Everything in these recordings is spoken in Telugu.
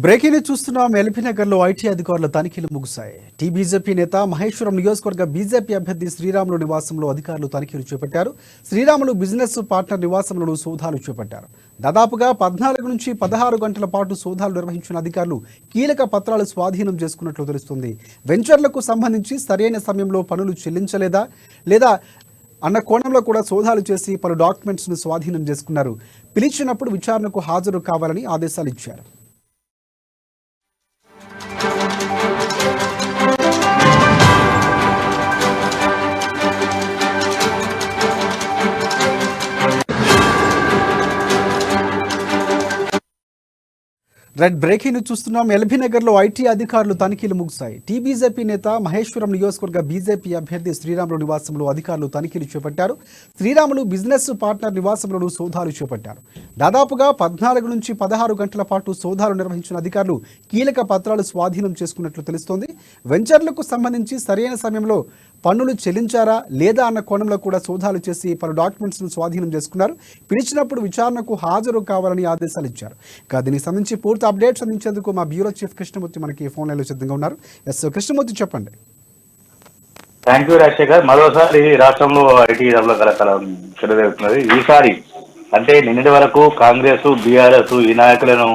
బ్రేకింగ్ న్యూస్ చూస్తున్నాం. ఎల్బీనగర్లో ఐటీ అధికారుల తనిఖీలు ముగిశాయి. బీజేపీ నేత మహేశ్వరం నియోజకవర్గ బీజేపీ అభ్యర్థి శ్రీరాములు నివాసంలో అధికారులు తనిఖీలు చేపట్టారు. శ్రీరాములు బిజినెస్ పార్ట్నర్ నివాసంలో సోదాలు చేపట్టారు. దాదాపుగా 14 నుంచి 16 గంటల పాటు సోదాలు నిర్వహించిన అధికారులు కీలక పత్రాలు స్వాధీనం చేసుకున్నట్లు తెలుస్తుంది. వెంచర్లకు సంబంధించి సరైన సమయంలో పనులు చెల్లించలేదా లేదా అన్న కోణంలో కూడా సోదాలు చేసి పలు డాక్యుమెంట్స్ను స్వాధీనం చేసుకున్నారు. పిలిచినప్పుడు విచారణకు హాజరు కావాలని ఆదేశాలు ఇచ్చారు. రెడ్ బ్రేకింగ్ చూస్తున్నాం. ఎల్బీనగర్లో ఐటీ అధికారులు తనిఖీలు ముగిశాయి. బీజేపీ నేత మహేశ్వరం నియోజకవర్గ బీజేపీ అభ్యర్థి శ్రీరాములు నివాసంలో అధికారులు తనిఖీలు చేపట్టారు. శ్రీరాములు బిజినెస్ పార్ట్నర్ నివాసంలో సోదాలు చేపట్టారు. దాదాపుగా 14 నుంచి 16 గంటల పాటు సోదాలు నిర్వహించిన అధికారులు కీలక పత్రాలు స్వాధీనం చేసుకున్నట్లు తెలుస్తోంది. వెంచర్లకు సంబంధించి సరైన సమయంలో పన్నులు చెల్లించారా లేదా అన్న కోణంలో కూడా సోదాలు చేసి పలు డాక్యుమెంట్స్ను స్వాధీనం చేసుకున్నారు. పిలిచినప్పుడు విచారణకు హాజరు కావాలని ఆదేశాలు ఇచ్చారు. ఇక దీనికి సంబంధించి పూర్తి అప్డేట్స్ అందించేందుకు మా బ్యూరో చీఫ్ కృష్ణమూర్తి మనకి ఫోన్ లైన్లో సిద్ధంగా ఉన్నారు. కృష్ణమూర్తి, చెప్పండి. Thank you Rajasekhar. మరోసారి రాష్ట్రంలో ఐటీ కలకలం చెలరేగుతున్నది. ఈసారి అంటే నిన్నటి వరకు కాంగ్రెస్, బీఆర్ఎస్ ఈ నాయకులను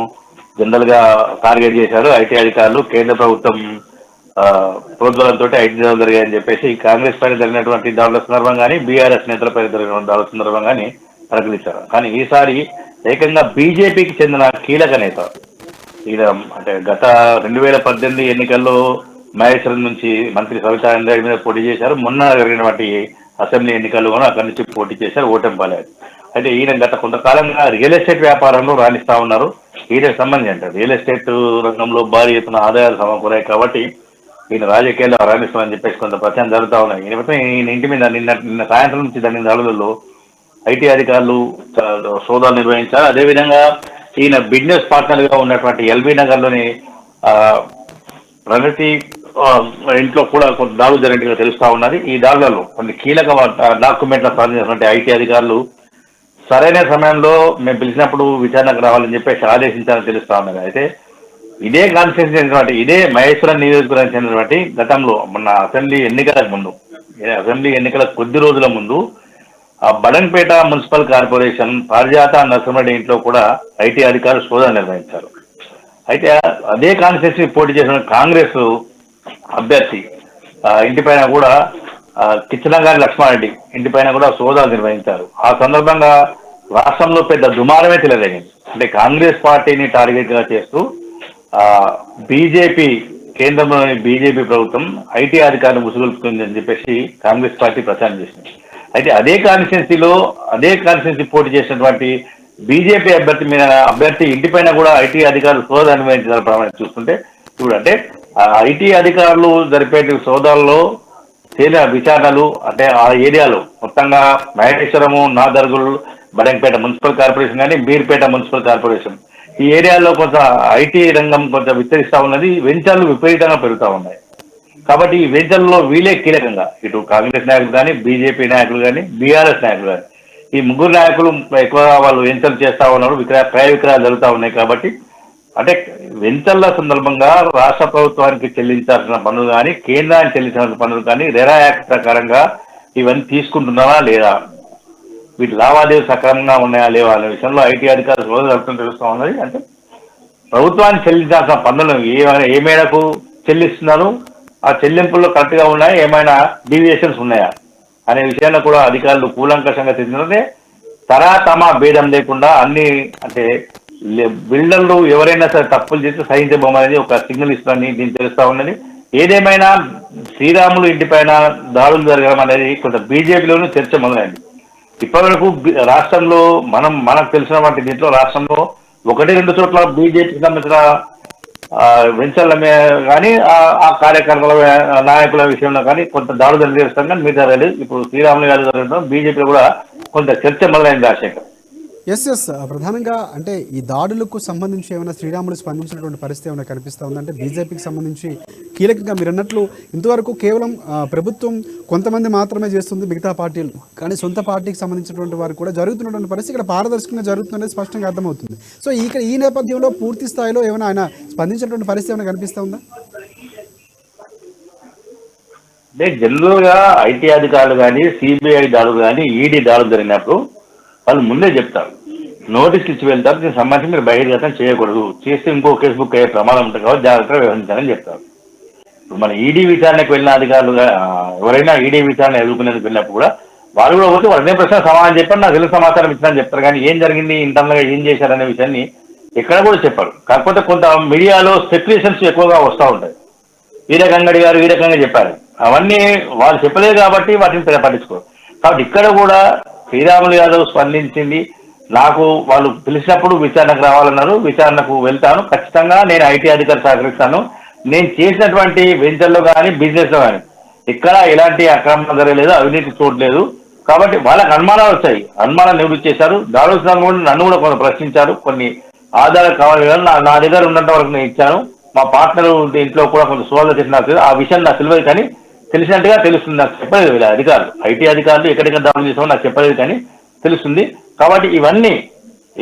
జనరల్ గా టార్గెట్ చేశారు ఐటీ అధికారులు. కేంద్ర ప్రభుత్వం ప్రోద్బలంతో ఐటీ దాడులు జరిగాయని చెప్పేసి కాంగ్రెస్ పైన జరిగినటువంటి దాడుల సందర్భంగానే బీఆర్ఎస్ నేతలపై జరిగిన దాడుల సందర్భంగానే ప్రకటించారు. కానీ ఈసారి ఏకంగా బీజేపీకి చెందిన కీలక నేత ఈయన అంటే గత 2018 ఎన్నికల్లో మహేశ్వరం నుంచి మంత్రి సవితా ఇంద్రారెడ్డి మీద పోటీ చేశారు. మొన్న జరిగినటువంటి అసెంబ్లీ ఎన్నికల్లో కూడా అక్కడి నుంచి పోటీ చేశారు, ఓటమి పాలయ్యారు. అయితే ఈయన గత కొంతకాలంగా రియల్ ఎస్టేట్ వ్యాపారంలో రాణిస్తా ఉన్నారు. ఈయనకు సంబంధించి అంటే రియల్ ఎస్టేట్ రంగంలో భారీ ఎత్తున ఆదాయాలు సమకూరాయి కాబట్టి ఈయన రాజకీయాల్లో రాణిస్తామని చెప్పేసి కొంత ప్రచారం జరుగుతూ ఉన్నాయి. ఈయన ఇంటి మీద నిన్న సాయంత్రం నుంచి జరిగిన దాడులలో ఐటీ అధికారులు సోదాలు నిర్వహించారు. అదేవిధంగా ఈయన బిజినెస్ పార్ట్నర్ గా ఉన్నటువంటి ఎల్బీనగర్లోని ప్రగతి ఇంట్లో కూడా కొంత దాడులు జరిగినట్టుగా తెలుస్తా ఉన్నది. ఈ దాడులలో కొన్ని కీలక డాక్యుమెంట్ల సాధించినటువంటి ఐటీ అధికారులు సరైన సమయంలో మేము పిలిచినప్పుడు విచారణకు రావాలని చెప్పేసి ఆదేశించాలని తెలుస్తా ఉన్నది. అయితే ఇదే కాన్స్టిట్యూన్సీ చెందినటువంటి ఇదే మహేశ్వరం నియోజకవర్గానికి చెందినటువంటి గతంలో మొన్న అసెంబ్లీ ఎన్నికల కొద్ది రోజుల ముందు బడంపేట మున్సిపల్ కార్పొరేషన్ పారిజాత నరసింహరెడ్డి ఇంట్లో కూడా ఐటీ అధికారులు శోధన నిర్వహించారు. అయితే అదే కాన్స్టిట్యూన్సీ పోటీ చేసిన కాంగ్రెస్ అభ్యర్థి ఇంటిపైన కూడా కిచ్చనగారి లక్ష్మారెడ్డి ఇంటిపైన కూడా సోదాలు నిర్వహించారు. ఆ సందర్భంగా రాష్ట్రంలో పెద్ద దుమారమే తెలియజేసింది. అంటే కాంగ్రెస్ పార్టీని టార్గెట్ గా చేస్తూ బీజేపీ కేంద్రంలోని బీజేపీ ప్రభుత్వం ఐటీ అధికారులు ముసుగొల్పుతుందని చెప్పేసి కాంగ్రెస్ పార్టీ ప్రచారం చేసింది. అయితే అదే కాన్స్టిట్యూన్సీ పోటీ చేసినటువంటి బీజేపీ అభ్యర్థి ఇంటిపైన కూడా ఐటీ అధికారులు సోదాలు నిర్వహించిన ప్రమాణం చూస్తుంటే ఇప్పుడు అంటే ఐటీ అధికారులు జరిపే సోదాల్లో తేలిన విచారణలు అంటే ఆ ఏరియాలో మొత్తంగా మహేశ్వరము, నాదర్గుల్, బడంపేట మున్సిపల్ కార్పొరేషన్ కానీ బీర్పేట మున్సిపల్ కార్పొరేషన్ ఈ ఏరియాలో కొంత ఐటీ రంగం కొంత విస్తరిస్తా ఉన్నది. వెంచర్లు విపరీతంగా పెరుగుతూ ఉన్నాయి. కాబట్టి ఈ వెంచర్లలో వీలే కీలకంగా ఇటు కాంగ్రెస్ నాయకులు కానీ, బీజేపీ నాయకులు కానీ, బీఆర్ఎస్ నాయకులు కానీ ఈ ముగ్గురు నాయకులు ఎక్కువగా వాళ్ళు వెంచర్లు చేస్తా ఉన్నారు. క్రయ విక్రయాలు జరుగుతూ ఉన్నాయి. కాబట్టి అంటే వెంచర్ల సందర్భంగా రాష్ట్ర ప్రభుత్వానికి చెల్లించాల్సిన పనులు కానీ, కేంద్రానికి చెల్లించాల్సిన పనులు కానీ రెరా యాక్ట్ ప్రకారంగా ఇవన్నీ తీసుకుంటున్నారా లేదా, వీటి లావాదేవీలు సక్రమంగా ఉన్నాయా లేవా అనే విషయంలో ఐటీ అధికారులు సోదరు జరుపుతూ తెలుస్తూ ఉన్నది. అంటే ప్రభుత్వానికి చెల్లించాల్సిన పన్నులు ఏ మేరకు చెల్లిస్తున్నారు, ఆ చెల్లింపుల్లో కరెక్ట్గా ఉన్నాయా, ఏమైనా డీవియేషన్స్ ఉన్నాయా అనే విషయాన్ని కూడా అధికారులు కూలంకషంగా తెలిసినదే తమ భేదం లేకుండా అన్ని అంటే బిల్డర్లు ఎవరైనా సరే తప్పులు చేస్తే సహించబోమనేది ఒక సిగ్నల్ ఇస్తుందని దీన్ని తెలుస్తా ఉన్నది. ఏదేమైనా శ్రీరాములు ఇంటిపైన దాడులు జరగడం అనేది కొంత బీజేపీలోనూ చర్చ మొదలైంది. ఇప్పటివరకు రాష్ట్రంలో మనకు తెలిసిన వాటి దీంట్లో రాష్ట్రంలో 1-2 చోట్ల బీజేపీకి సంబంధించిన వెంచర్ల మీద కానీ ఆ కార్యకర్తల నాయకుల విషయంలో కానీ కొంత దాడులు జరిగేస్తాం కానీ మిగతా ఇప్పుడు శ్రీరాములు గారు జరగడం బీజేపీలో కూడా కొంత చర్చ మొదలైంది రాజశేఖర్. ఎస్ ప్రధానంగా అంటే ఈ దాడులకు సంబంధించి ఏమైనా శ్రీరాములు స్పందించినటువంటి పరిస్థితి ఏమైనా కనిపిస్తూ ఉందంటే బీజేపీకి సంబంధించి కీలకంగా మీరు అన్నట్లు ఇంతవరకు కేవలం ప్రభుత్వం కొంతమంది మాత్రమే చేస్తుంది, మిగతా పార్టీలు కానీ సొంత పార్టీకి సంబంధించినటువంటి వారు కూడా జరుగుతున్నటువంటి పరిస్థితి ఇక్కడ పారదర్శకంగా జరుగుతుందనేది స్పష్టంగా అర్థమవుతుంది. సో ఈ నేపథ్యంలో పూర్తి స్థాయిలో ఏమైనా ఆయన స్పందించినటువంటి పరిస్థితి ఏమైనా కనిపిస్తూ ఉందా? అంటే జనరల్ గా ఐటీ అధికారులు కానీ, సిబిఐ దాడులు కానీ, ఈడీ దాడులు జరిగినప్పుడు వాళ్ళు ముందే చెప్తారు, నోటీసులు ఇచ్చి వెళ్తారు, దీనికి సంబంధించి మీరు బహిర్గతం చేయకూడదు, చేస్తే ఇంకో కేసు బుక్ అయ్యే ప్రమాదం ఉంటుంది కాబట్టి జాగ్రత్తగా వ్యవహరించాలని చెప్తారు. ఇప్పుడు మన ఈడీ విచారణకు వెళ్ళిన అధికారులుగా ఎవరైనా ఈడీ విచారణ ఎదుర్కొనేందుకు వెళ్ళినప్పుడు కూడా వాళ్ళు కూడా పోతే వాళ్ళు అదే ప్రశ్న సమాధానం చెప్పారు, నాకు తెలుగు సమాచారం ఇచ్చారని చెప్తారు. కానీ ఏం జరిగింది, ఇంటర్నల్ గా ఏం చేశారనే విషయాన్ని ఎక్కడ కూడా చెప్పారు. కాకపోతే కొంత మీడియాలో స్పెక్యులేషన్స్ ఎక్కువగా వస్తూ ఉంటాయి. ఈ రకంగా అడిగారు, ఈ రకంగా చెప్పారు, అవన్నీ వాళ్ళు చెప్పలేదు కాబట్టి వాటిని పట్టించుకోరు. కాబట్టి ఇక్కడ కూడా శ్రీరాములు యాదవ్ స్పందించింది, నాకు వాళ్ళు పిలిచినప్పుడు విచారణకు రావాలన్నారు, విచారణకు వెళ్తాను, ఖచ్చితంగా నేను ఐటీ అధికారి సహకరిస్తాను, నేను చేసినటువంటి వెంచర్లో కానీ బిజినెస్ లో కానీ ఇక్కడ ఎలాంటి అక్రమం జరగలేదు, అవినీతి చూడలేదు. కాబట్టి వాళ్ళకి అనుమానాలు వచ్చాయి, అనుమానాలు నివృత్తి చేశారు. దాడులు నన్ను కూడా కొంత ప్రశ్నించారు, కొన్ని ఆధారాలు కావాలి కదా, నా దగ్గర ఉన్నంత వరకు నేను ఇచ్చాను, మా పార్ట్నర్ ఇంట్లో కూడా కొంత సోదాలు చేసిన ఆ విషయం నాకు తెలియదు, కానీ తెలిసినట్టుగా తెలుస్తుంది, నాకు చెప్పలేదు వీళ్ళ అధికారులు, ఐటీ అధికారులు ఎక్కడెక్కడ దాడులు చేసామో నాకు చెప్పలేదు కానీ తెలుస్తుంది. కాబట్టి ఇవన్నీ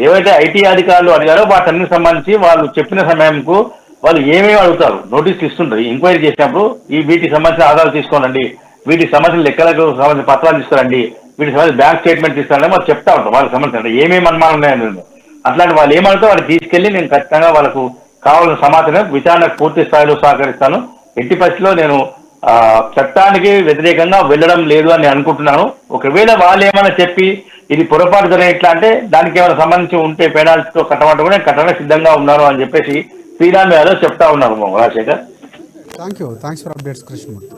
ఏవైతే ఐటీ అధికారులు అడిగారో వాటన్నిటికి సంబంధించి వాళ్ళు చెప్పిన సమయంకు వాళ్ళు ఏమేమి అడుగుతారు, నోటీసులు ఇస్తుంటారు. ఎంక్వైరీ చేసినప్పుడు వీటికి సంబంధించిన ఆధారాలు తీసుకోనండి, వీటికి సంబంధించిన లెక్కలకు సంబంధించిన పత్రాలు తీసుకురండి, వీటికి సంబంధించిన బ్యాంక్ స్టేట్మెంట్ తీసుకురండి వాళ్ళు చెప్తా ఉంటారు. వాళ్ళకి సంబంధించిన ఏమేమి అనుమానం ఉన్నాయని అట్లాంటి వాళ్ళు ఏమడుగుతారో వాళ్ళు తీసుకెళ్లి నేను ఖచ్చితంగా వాళ్ళకు కావాల్సిన సమాచారం విచారణకు పూర్తి స్థాయిలో సహకరిస్తాను. ఎట్టి పరిస్థితిలో నేను చట్టానికి వ్యతిరేకంగా వెళ్ళడం లేదు అని అనుకుంటున్నాను. ఒకవేళ వాళ్ళు ఏమైనా చెప్పి ఇది పొరపాటు జరిగినట్లా అంటే దానికి ఏమైనా సంబంధించి ఉంటే పెనాల్టీతో కట్టమంటే కూడా నేను కట్టడానికి సిద్ధంగా ఉన్నాను అని చెప్పేసి శ్రీరామ్ యాదవ్ చెప్తా ఉన్నారు. Rajasekhar, thanks for updates Krishnamurthy.